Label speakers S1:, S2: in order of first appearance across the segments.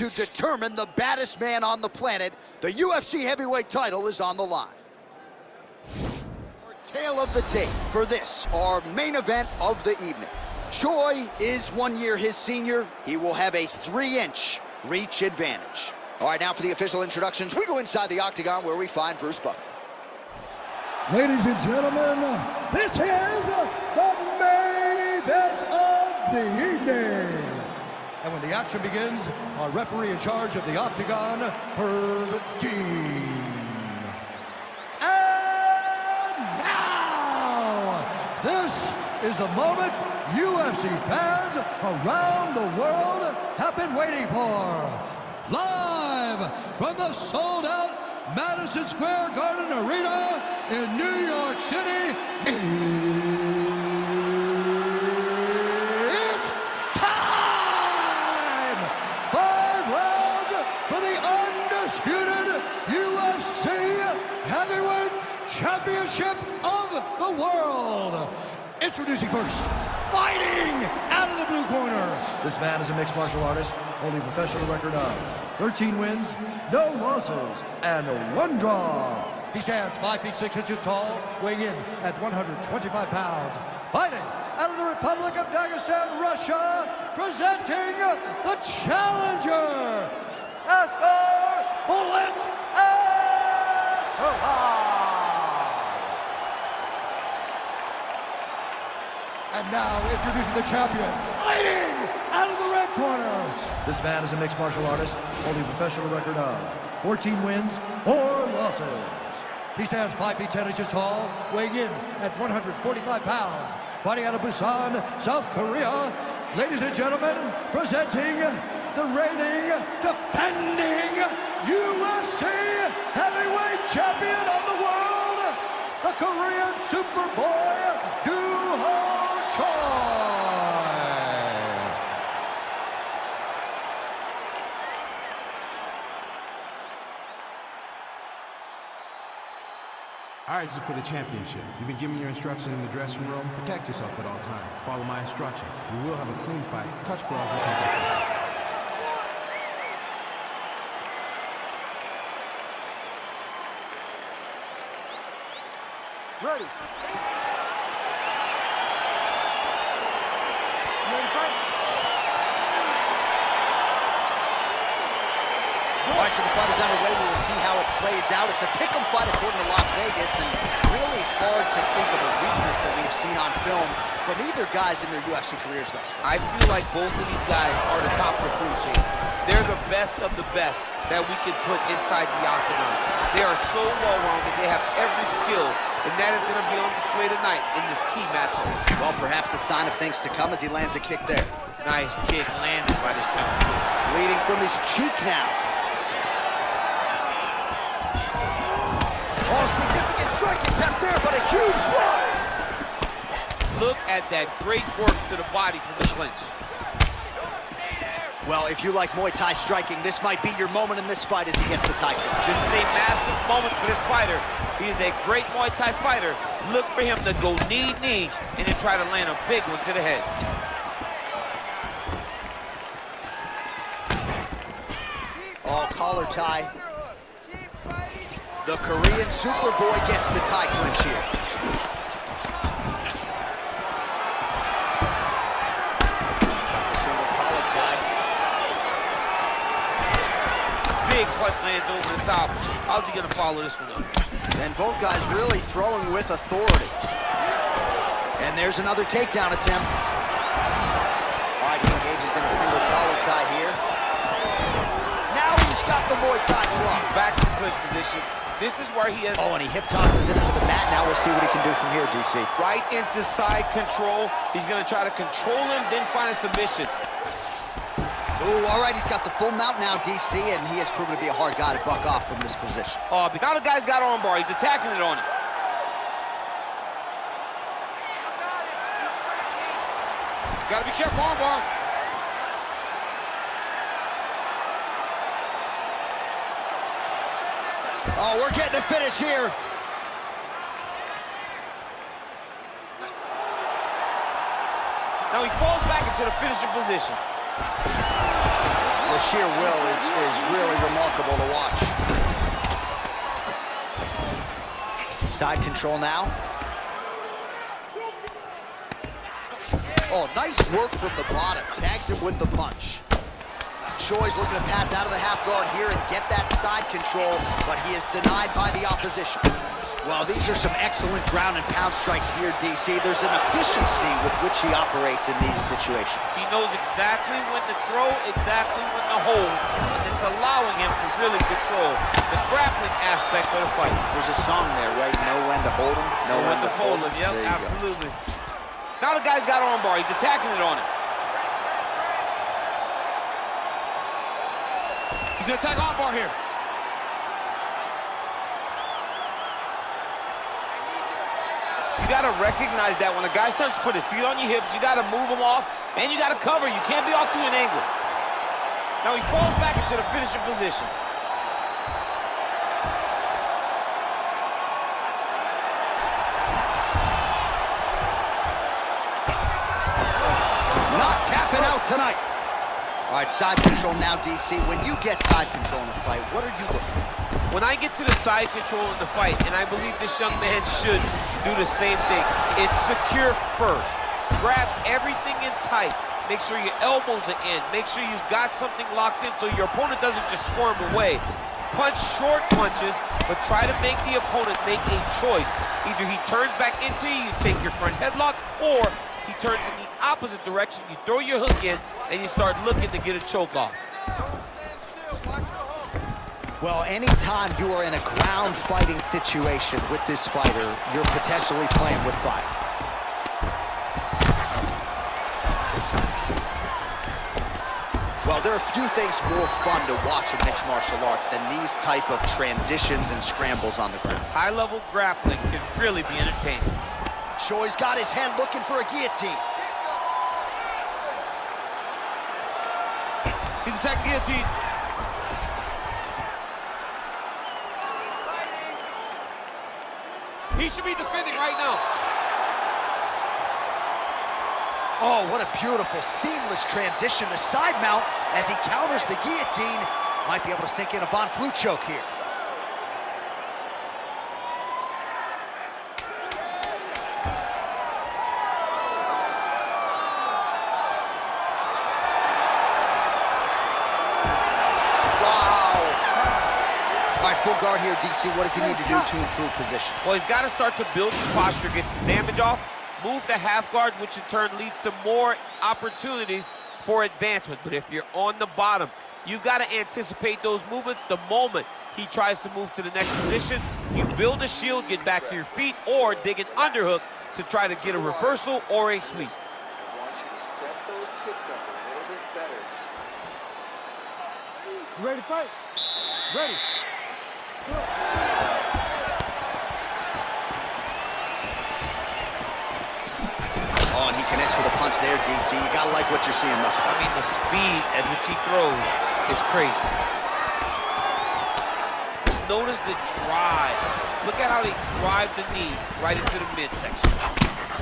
S1: to determine the baddest man on the planet. The UFC heavyweight title is on the line. Our tale of the tape for this, our main event of the evening. Choi is 1 year his senior. He will have a 3-inch reach advantage. All right, now for the official introductions, we go inside the octagon where we find Bruce Buffer.
S2: Ladies and gentlemen, this is the main event of the evening. And when the action begins, our referee in charge of the octagon, Herb Dean. And now, this is the moment UFC fans around the world have been waiting for. Live from the sold-out Madison Square Garden Arena in New York City, it's time! 5 rounds for the undisputed UFC Heavyweight Championship of the world. Introducing first, fighting out of the blue corner. This man is a mixed martial artist, holding a professional record of 13 wins, no losses, and 1 draw. He stands 5 feet 6 inches tall, weighing in at 125 pounds. Fighting out of the Republic of Dagestan, Russia, presenting the challenger, Askar Askarov. And now, introducing the champion, fighting out of the red corner. This man is a mixed martial artist, holding a professional record of 14 wins, 4 losses. He stands 5 feet 10 inches tall, weighing in at 145 pounds. Fighting out of Busan, South Korea. Ladies and gentlemen, presenting the reigning, defending UFC heavyweight champion of the world, the Korean Superboy, Choi.
S3: All right, this is for the championship. You've been given your instructions in the dressing room. Protect yourself at all times. Follow my instructions. We will have a clean fight. Touch gloves. Let's make it fun.
S4: Ready.
S1: All right, so the fight is underway. We will see how it plays out. It's a pick'em fight according to Las Vegas, and really hard to think of a weakness that we've seen on film from either guys in their UFC careers thus far.
S5: I feel like both of these guys are the top of the food chain. They're the best of the best that we can put inside the octagon. They are so well-rounded. They have every skill, and that is going to be on display tonight in this key matchup.
S1: Well, perhaps a sign of things to come as he lands a kick there.
S5: Nice kick landed by this gentleman.
S1: Bleeding from his cheek now. Oh, significant strike attempt there, but a huge blow.
S5: Look at that great work to the body from the clinch.
S1: Well, if you like Muay Thai striking, this might be your moment in this fight as he gets the tie clinch.
S5: This is a massive moment for this fighter. He is a great Muay Thai fighter. Look for him to go knee, and then try to land a big one to the head.
S1: Oh, collar tie. The Korean Superboy gets the tie clinch here. Single collar tie.
S5: Big clutch lands over the top. How's he gonna follow this one up?
S1: And both guys really throwing with authority. And there's another takedown attempt. All right, he engages in a single collar tie here. Now he's got the Muay Thai club.
S5: He's back in clinch position. This is where he has...
S1: Oh, and he hip tosses him to the mat. Now we'll see what he can do from here, DC.
S5: Right into side control. He's gonna try to control him, then find a submission.
S1: Ooh, all right, he's got the full mount now, DC, and he has proven to be a hard guy to buck off from this position.
S5: Now the guy's got armbar. He's attacking it on him. Gotta be careful, armbar.
S1: Oh, we're getting a finish here.
S5: Now he falls back into the finishing position.
S1: the sheer will is really remarkable to watch. Side control now. Oh, nice work from the bottom. Tags him with the punch. Choi's looking to pass out of the half guard here and get that side control, but he is denied by the opposition. Well, these are some excellent ground and pound strikes here, DC. There's an efficiency with which he operates in these situations.
S5: He knows exactly when to throw, exactly when to hold, and it's allowing him to really control the grappling aspect of the fight.
S1: There's a song there, right? Know when to hold him, know when to fold him.
S5: Yep, absolutely. Now the guy's got armbar. He's attacking it on him. He's gonna attack armbar here. You gotta recognize that when a guy starts to put his feet on your hips, you gotta move him off, and you gotta cover. You can't be off to an angle. Now he falls back into the finishing position.
S1: Not tapping out tonight. All right, side control now, DC. When you get side control in a fight, what are you looking for?
S5: When I get to the side control in the fight, and I believe this young man should do the same thing, it's secure first. Grab everything in tight. Make sure your elbows are in. Make sure you've got something locked in so your opponent doesn't just squirm away. Punch short punches, but try to make the opponent make a choice. Either he turns back into you, you take your front headlock, or he turns in the opposite direction, you throw your hook in, and you start looking to get a choke off.
S1: Well, anytime you are in a ground fighting situation with this fighter, you're potentially playing with fire. Well, there are few things more fun to watch in mixed martial arts than these type of transitions and scrambles on the ground.
S5: High-level grappling can really be entertaining.
S1: Choi's got his head looking for a guillotine.
S5: He's attacking guillotine. He should be defending right now.
S1: Oh, what a beautiful, seamless transition to side mount as he counters the guillotine. Might be able to sink in a Von Flue choke here. Full guard here, DC. What does he need to do to improve position?
S5: Well, he's got to start to build his posture, get some damage off, move the half guard, which in turn leads to more opportunities for advancement. But if you're on the bottom, you've got to anticipate those movements the moment he tries to move to the next position. You build a shield, get back to your feet, or dig an underhook to try to get a reversal or a sweep.
S4: I want you to set those kicks up a little bit better.
S2: You ready to fight? Ready.
S1: Oh, and he connects with a punch there, DC. You gotta like what you're seeing thus far.
S5: I mean, the speed at which he throws is crazy. Notice the drive. Look at how they drive the knee right into the midsection.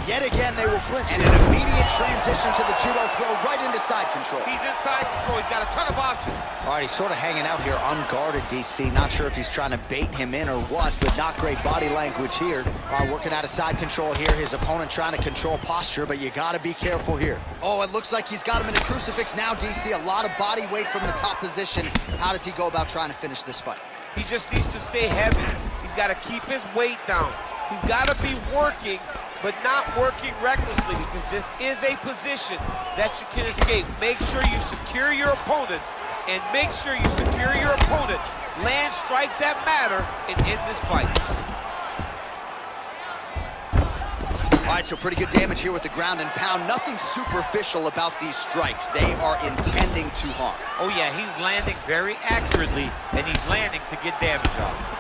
S1: Yet again, they will clinch in an immediate transition to the judo throw right into side control.
S5: He's inside control. He's got a ton of options.
S1: All right, he's sort of hanging out here unguarded, DC. Not sure if he's trying to bait him in or what, but not great body language here. All right, working out of side control here. His opponent trying to control posture, but you got to be careful here. Oh, it looks like he's got him in a crucifix now, DC. A lot of body weight from the top position. How does he go about trying to finish this fight?
S5: He just needs to stay heavy. He's got to keep his weight down. He's got to be working, but not working recklessly, because this is a position that you can escape. Make sure you secure your opponent, and make sure you secure your opponent. Land strikes that matter and end this fight.
S1: All right, so pretty good damage here with the ground and pound. Nothing superficial about these strikes. They are intending to harm.
S5: Oh yeah, he's landing very accurately, and he's landing to get damage off.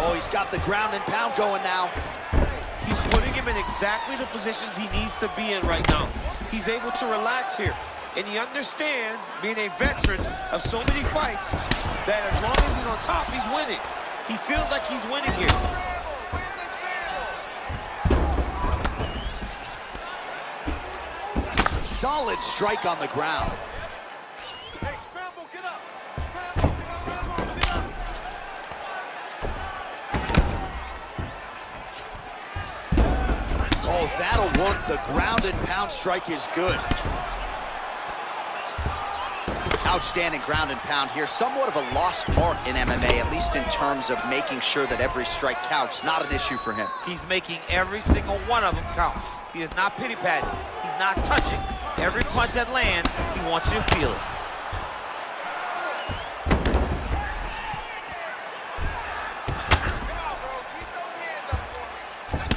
S1: Oh, he's got the ground and pound going now.
S5: He's putting him in exactly the positions he needs to be in right now. He's able to relax here, and he understands, being a veteran of so many fights, that as long as he's on top, he's winning. He feels like he's winning here.
S1: solid strike on the ground.
S4: Hey, scramble, get up. Scramble, get up.
S1: Oh, that'll work. The ground and pound strike is good. Outstanding ground and pound here. Somewhat of a lost art in MMA, at least in terms of making sure that every strike counts. Not an issue for him.
S5: He's making every single one of them count. He is not pity-patting. He's not touching. Every punch that lands, he wants you to feel it.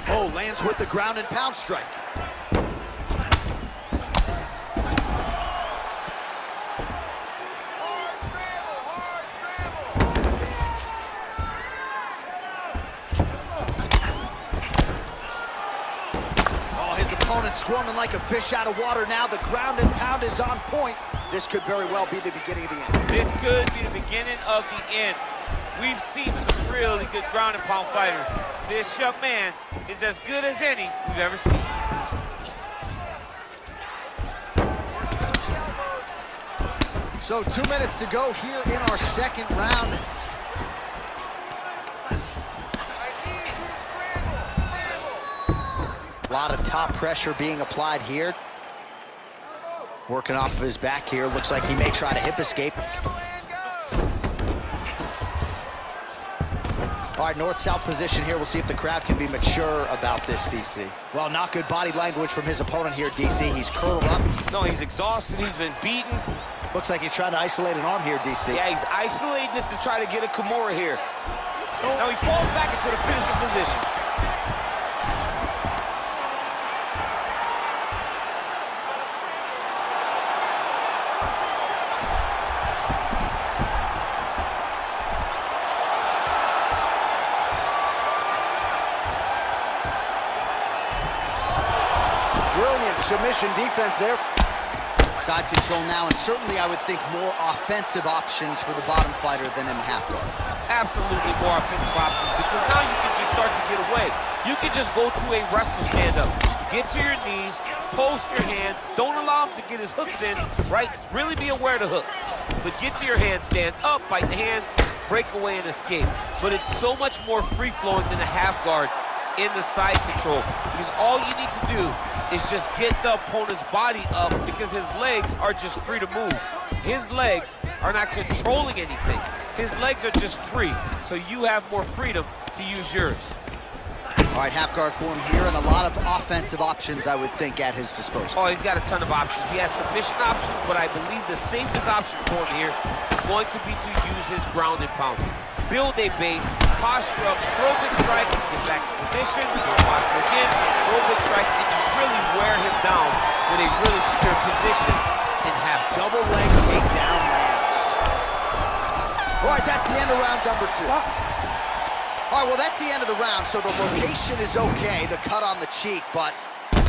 S1: Oh, lands with the ground and pound strike. His opponent squirming like a fish out of water now. The ground and pound is on point. This could very well be the beginning of the end.
S5: This could be the beginning of the end. We've seen some really good ground and pound fighters. This young man is as good as any we've ever seen.
S1: So 2 minutes to go here in our second round. A lot of top pressure being applied here. Working off of his back here. Looks like he may try to hip escape. All right, north-south position here. We'll see if the crowd can be mature about this, DC. Well, not good body language from his opponent here, DC. He's curled up.
S5: No, he's exhausted. He's been beaten.
S1: Looks like he's trying to isolate an arm here, DC.
S5: Yeah, he's isolating it to try to get a Kimura here. Now he falls back into the finishing position.
S1: Brilliant submission defense there. Side control now, and certainly I would think more offensive options for the bottom fighter than in half guard.
S5: Absolutely more offensive options, because now you can just start to get away. You can just go to a wrestle stand-up. Get to your knees, post your hands, don't allow him to get his hooks in, right? Really be aware of the hooks. But get to your hands, stand up, fight the hands, break away and escape. But it's so much more free-flowing than a half guard in the side control, because all you need to do is just get the opponent's body up, because his legs are just free to move. His legs are not controlling anything. His legs are just free, so you have more freedom to use yours.
S1: All right, half guard form here, and a lot of offensive options, I would think, at his disposal.
S5: Oh, he's got a ton of options. He has submission options, but I believe the safest option for him here is going to be to use his ground and pound. Build a base, posture up, throw big strike, get back in position, posture again, throw big strike, and just really wear him down with a really secure position in half.
S1: Double leg takedown lands. All right, that's the end of round number 2. All right, well, that's the end of the round, so the location is okay, the cut on the cheek, but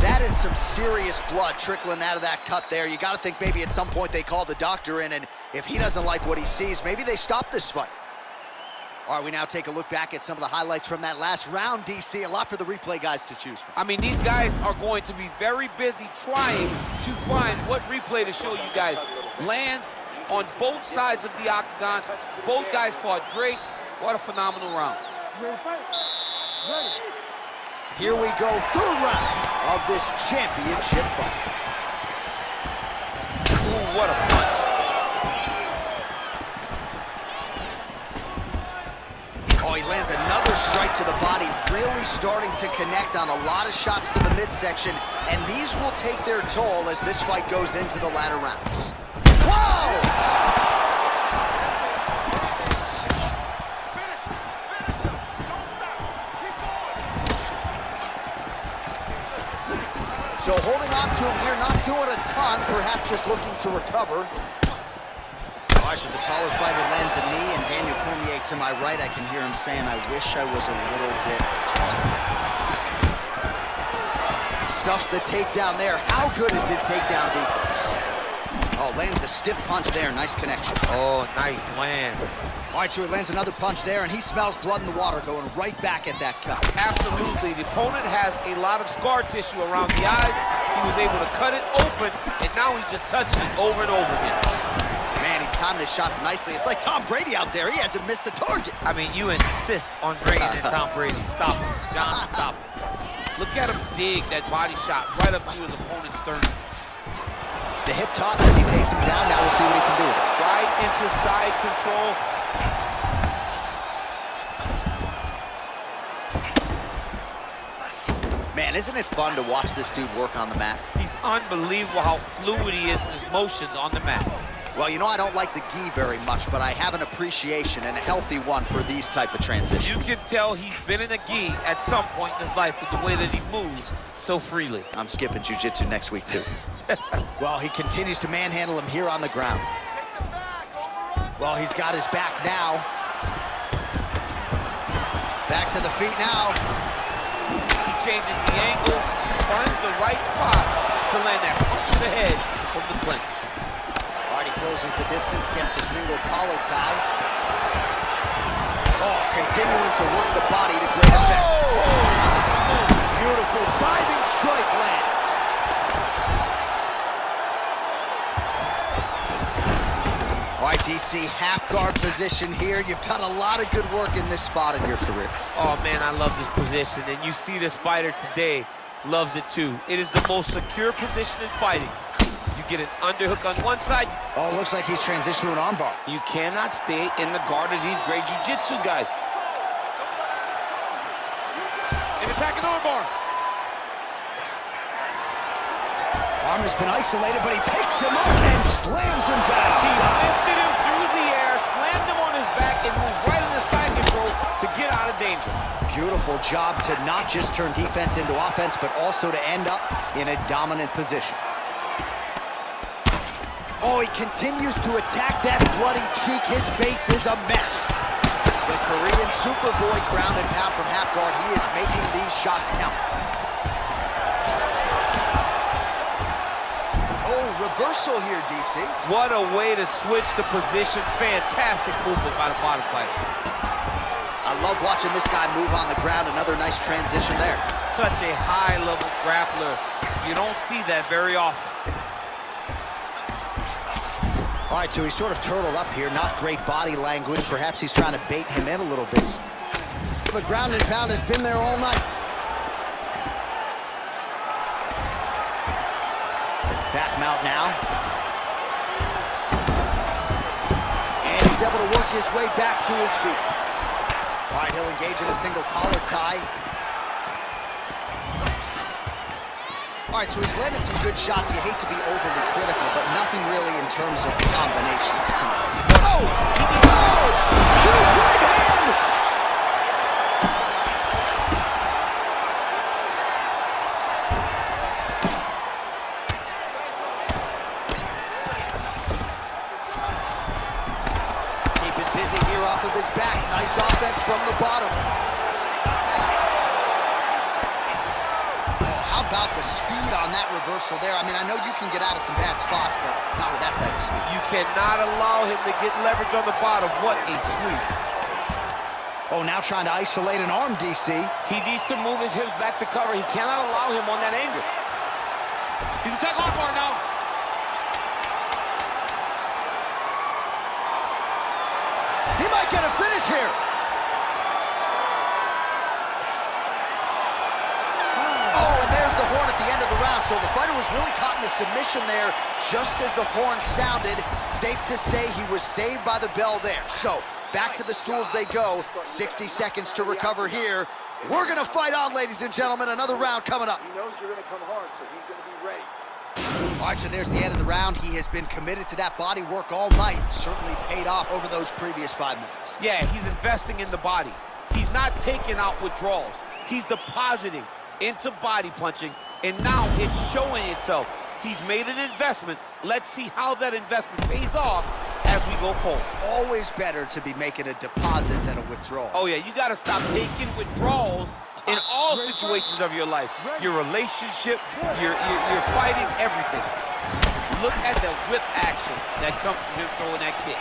S1: that is some serious blood trickling out of that cut there. You got to think maybe at some point they call the doctor in, and if he doesn't like what he sees, maybe they stop this fight. All right, we now take a look back at some of the highlights from that last round, DC. A lot for the replay guys to choose from.
S5: I mean, these guys are going to be very busy trying to find what replay to show you guys. Lands on both sides of the octagon. Both guys fought great. What a phenomenal round.
S1: Here we go, third round of this championship fight.
S5: Ooh, what a punch.
S1: Oh, he lands another strike to the body, really starting to connect on a lot of shots to the midsection, and these will take their toll as this fight goes into the latter rounds. Whoa! So holding on to him here, not doing a ton, perhaps just looking to recover. All right, so the taller fighter lands a knee, and Daniel Cormier to my right, I can hear him saying, I wish I was a little bit taller. Stuffs the takedown there. How good is his takedown defense? Oh, lands a stiff punch there. Nice connection.
S5: Oh, nice land.
S1: All right, so he lands another punch there, and he smells blood in the water, going right back at that cut.
S5: Absolutely. The opponent has a lot of scar tissue around the eyes. He was able to cut it open, and now he's just touching it over and over again.
S1: Man, he's timing his shots nicely. It's like Tom Brady out there. He hasn't missed the target.
S5: I mean, you insist on bringing in Tom Brady. Stop him. John, stop him. Look at him dig that body shot right up to his opponent's sternum.
S1: The hip toss as he takes him down. Now we'll see what he can do with it.
S5: Right into side control.
S1: Man, isn't it fun to watch this dude work on the mat?
S5: He's unbelievable how fluid he is in his motions on the mat.
S1: Well, you know, I don't like the gi very much, but I have an appreciation and a healthy one for these type of transitions.
S5: You can tell he's been in a gi at some point in his life with the way that he moves so freely.
S1: I'm skipping jiu-jitsu next week, too. Well, he continues to manhandle him here on the ground. Well, he's got his back now. Back to the feet now.
S5: He changes the angle, finds the right spot to land that punch to the head from the clinch.
S1: All right, he closes the distance, gets the single collar tie. Oh, continuing to work the body to great effect.
S5: Oh!
S1: Beautiful diving strike lands. All right, DC, half guard position here. You've done a lot of good work in this spot in your career.
S5: Oh, man, I love this position, and you see this fighter today loves it, too. It is the most secure position in fighting. You get an underhook on one side.
S1: Oh, looks like he's transitioned to an armbar.
S5: You cannot stay in the guard of these great jiu-jitsu guys. An attacking armbar.
S1: Arm has been isolated, but he picks him up and slams him down.
S5: He lifted him through the air, slammed him on his back, and moved right into side control to get out of danger.
S1: Beautiful job to not just turn defense into offense, but also to end up in a dominant position. Oh, he continues to attack that bloody cheek. His face is a mess. The Korean Superboy ground and pound from half guard. He is making these shots count. Oh, reversal here, DC.
S5: What a way to switch the position. Fantastic movement by the bottom fighter.
S1: I love watching this guy move on the ground. Another nice transition there.
S5: Such a high-level grappler. You don't see that very often.
S1: All right, so he's sort of turtled up here. Not great body language. Perhaps he's trying to bait him in a little bit. The ground and pound has been there all night. Back mount now. And he's able to work his way back to his feet. All right, he'll engage in a single collar tie. All right, so he's landed some good shots. You hate to be overly critical, but nothing really in terms of combinations tonight. Oh! Oh! Huge right hand! Keeping busy here off of his back. Nice offense from the bottom. About the speed on that reversal there. I mean, I know you can get out of some bad spots, but not with that type of speed.
S5: You cannot allow him to get leverage on the bottom. What a sweep.
S1: Oh, now trying to isolate an arm, DC.
S5: He needs to move his hips back to cover. He cannot allow him on that angle. He's attacking armbar now.
S1: He might get a finish here. The horn at the end of the round, so the fighter was really caught in a submission there just as the horn sounded. Safe to say he was saved by the bell there. So back to the stools they go. 60 seconds to recover here. We're gonna fight on, ladies and gentlemen. Another round coming up.
S4: He knows you're gonna come hard, so he's gonna be ready.
S1: All right, so there's the end of the round. He has been committed to that body work all night. Certainly paid off over those previous 5 minutes.
S5: Yeah, he's investing in the body. He's not taking out withdrawals. He's depositing into body punching, and now it's showing itself. He's made an investment. Let's see how that investment pays off as we go forward.
S1: Always better to be making a deposit than a withdrawal.
S5: Oh yeah, you gotta stop taking withdrawals in all situations of your life. Your relationship, your fighting, everything. look at the whip action that comes from him throwing that kick.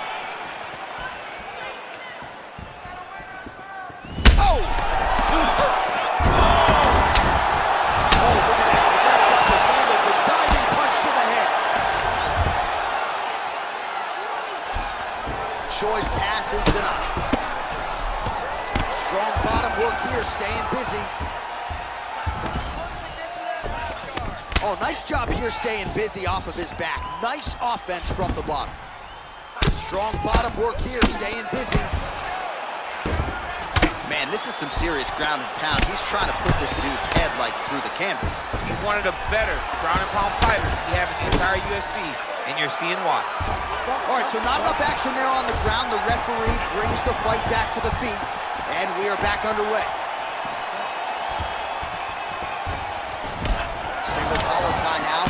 S1: Oh! Oh, look at that. Left up and landed the diving punch to the head. Choi's pass is denied. Strong bottom work here, staying busy. Oh, nice job here staying busy off of his back. Nice offense from the bottom. Strong bottom work here, staying busy. Man, this is some serious ground and pound. He's trying to put this dude's head like through the canvas.
S5: He's one of the better ground and pound fighters we have in the entire UFC, and you're seeing why.
S1: All right, so not enough action there on the ground. The referee brings the fight back to the feet, and we are back underway. Single collar tie now.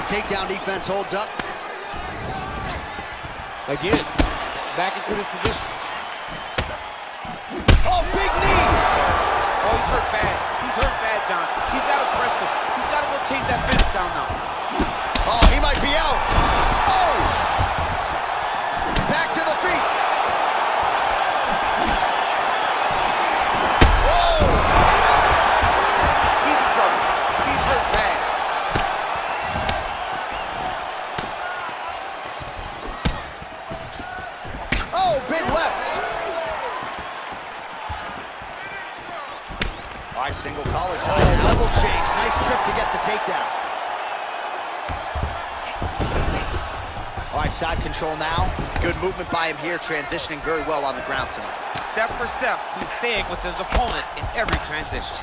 S1: Takedown defense holds up.
S5: Again, back into this position.
S1: Oh, big knee!
S5: Oh, he's hurt bad. He's hurt bad, John. He's got to press him. He's got to go chase that finish down now.
S1: Oh, he might be out. Oh! Back to the feet. Oh!
S5: He's in trouble. He's hurt bad.
S1: Oh, big left. All right, single collar tie. Level change. Nice trip to get the takedown. All right, side control now. Good movement by him here, transitioning very well on the ground tonight.
S5: Step for step, he's staying with his opponent in every transition.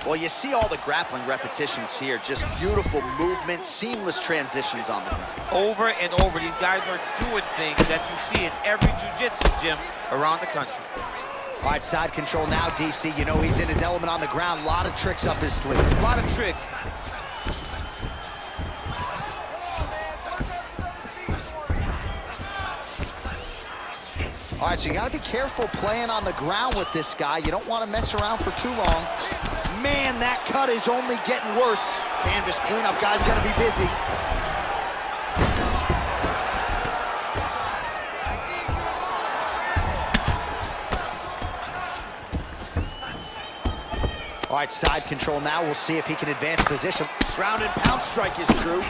S1: Well, you see all the grappling repetitions here. Just beautiful movement, seamless transitions on the ground.
S5: Over and over, these guys are doing things that you see in every jiu-jitsu gym around the country.
S1: All right, side control now, DC. You know he's in his element on the ground. A lot of tricks up his sleeve.
S5: A lot of tricks.
S1: All right, so you got to be careful playing on the ground with this guy. You don't want to mess around for too long. Man, that cut is only getting worse. Canvas cleanup guy's going to be busy. All right, side control now. We'll see if he can advance position. Ground and pound strike is true.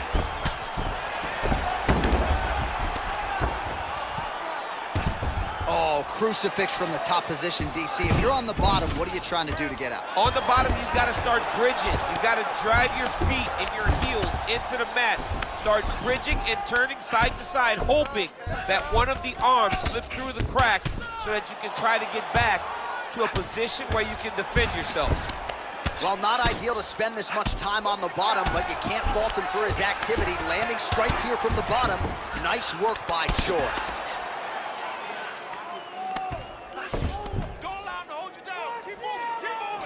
S1: Oh, crucifix from the top position, DC. If you're on the bottom, what are you trying to do to get out?
S5: On the bottom, you've got to start bridging. You've got to drive your feet and your heels into the mat. Start bridging and turning side to side, hoping that one of the arms slips through the crack so that you can try to get back to a position where you can defend yourself.
S1: Well, not ideal to spend this much time on the bottom, but you can't fault him for his activity. Landing strikes here from the bottom. Nice work by Choi.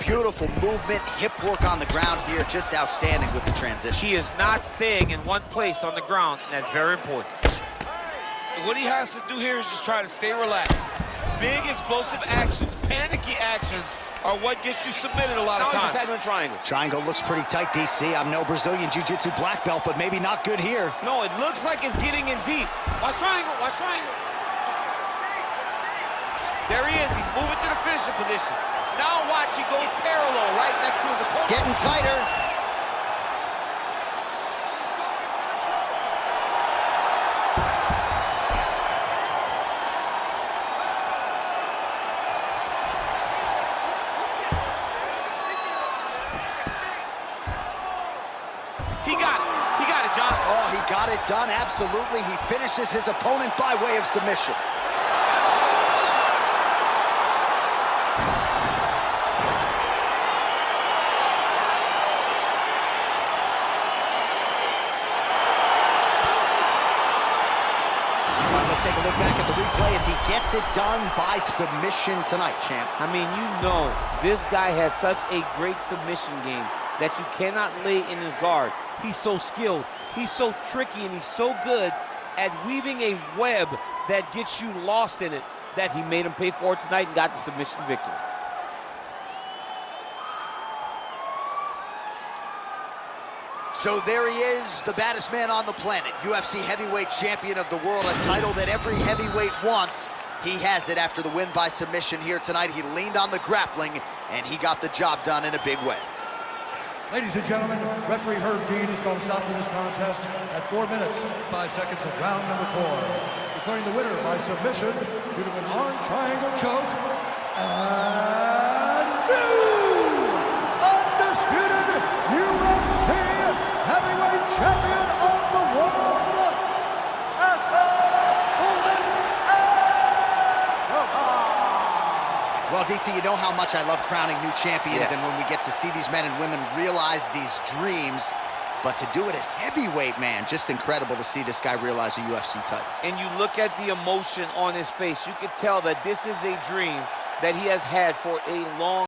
S1: Beautiful movement, hip work on the ground here, just outstanding with the transition.
S5: He is not staying in one place on the ground, and that's very important. What he has to do here is just try to stay relaxed. Big explosive actions, panicky actions are what gets you submitted a lot of times.
S6: Now he's attacking the triangle.
S1: Triangle looks pretty tight, DC. I'm no Brazilian Jiu-Jitsu black belt, but maybe not good here.
S5: No, it looks like it's getting in deep. Watch triangle, watch triangle. There he is, he's moving to the finishing position. Now watch, he goes parallel right next to his opponent.
S1: Getting tighter.
S5: He got it, John.
S1: Oh, he got it done, absolutely. He finishes his opponent by way of submission. Take a look back at the replay as he gets it done by submission tonight, champ.
S5: I mean, you know, this guy has such a great submission game that you cannot lay in his guard. He's so skilled, he's so tricky, and he's so good at weaving a web that gets you lost in it that he made him pay for it tonight and got the submission victory.
S1: So there he is, the baddest man on the planet, UFC heavyweight champion of the world, a title that every heavyweight wants. He has it after the win by submission here tonight. He leaned on the grappling, and he got the job done in a big way.
S2: Ladies and gentlemen, referee Herb Dean has called a stop to this contest at 4 minutes, 5 seconds of round number 4. Declaring the winner by submission due to an arm triangle choke, and new undisputed UFC heavyweight champion of the world, Askar Askarov.
S1: Well, DC, you know how much I love crowning new champions, and when we get to see these men and women realize these dreams, but to do it at heavyweight, man, just incredible to see this guy realize a UFC title.
S5: And you look at the emotion on his face, you can tell that this is a dream that he has had for a long